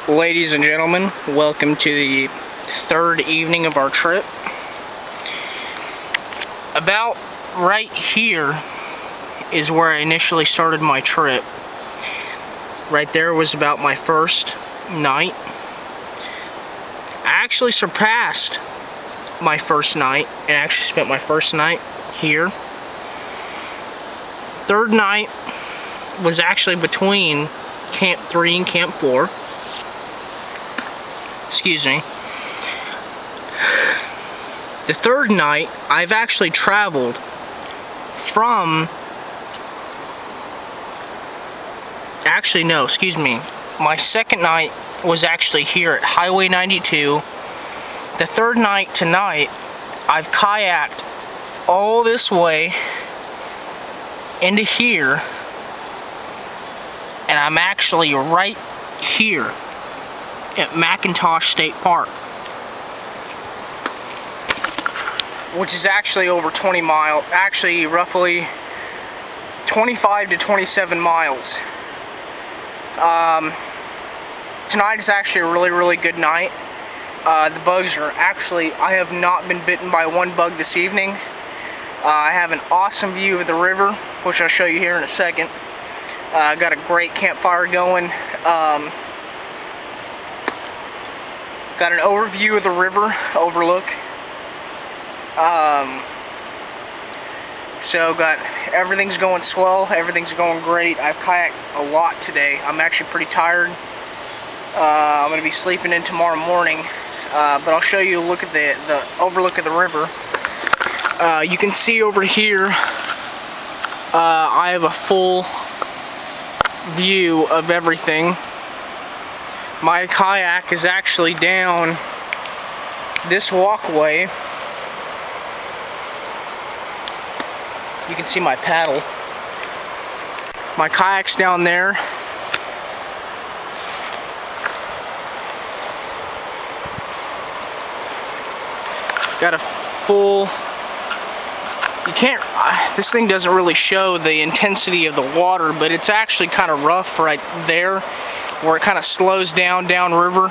Ladies and gentlemen, welcome to the third evening of our trip. About right here is where I initially started my trip. Right there was about my first night. I actually surpassed my first night and actually spent my first night here. Third night was actually between Camp 3 and Camp 4. Excuse me. The third night, I've actually traveled from... Actually, no, excuse me. My second night was actually here at Highway 92. The third night tonight, I've kayaked all this way into here, and I'm actually right here at McIntosh State Park, which is actually over 20 miles, actually roughly 25 to 27 miles. Tonight is actually a really good night. The bugs are actually, I have not been bitten by one bug this evening. I have an awesome view of the river, which I'll show you here in a second. Got a great campfire going. Got an overview of the river, Overlook. So got everything's going swell, everything's going great. I've kayaked a lot today. I'm actually pretty tired. I'm going to be sleeping in tomorrow morning, but I'll show you a look at the overlook of the river. You can see over here, I have a full view of everything. My kayak is actually down this walkway. You can see my paddle. My kayak's down there. Got a full... You can't... this thing doesn't really show the intensity of the water, but it's actually kind of rough right there, where it kind of slows down downriver.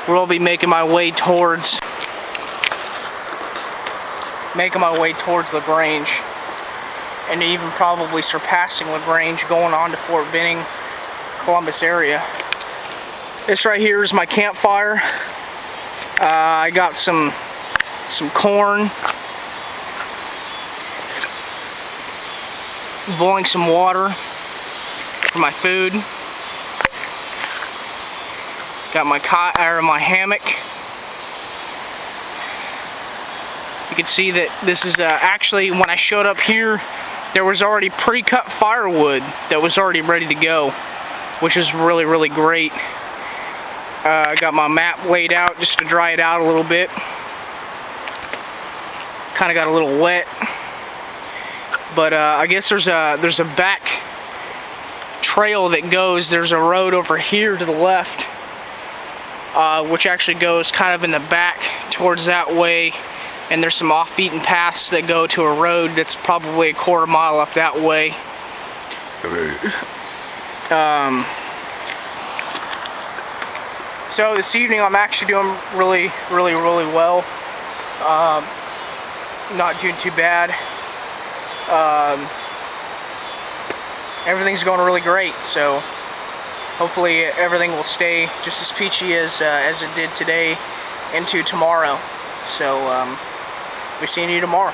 We'll be making my way towards LaGrange, and even probably surpassing LaGrange, going on to Fort Benning, Columbus area. This right here is my campfire. I got some corn, boiling some water for my food. Got my hammock. You can see that this is actually, when I showed up here, there was already pre-cut firewood that was already ready to go, which is really great. I got my map laid out just to dry it out a little bit. Kind of got a little wet, but I guess there's a back trail that goes. There's a road over here to the left, which actually goes kind of in the back towards that way, and there's some off-beaten paths that go to a road that's probably a quarter mile up that way. So this evening I'm actually doing really well. Not doing too bad. Everything's going really great, so hopefully everything will stay just as peachy as it did today into tomorrow. So we'll be seeing you tomorrow.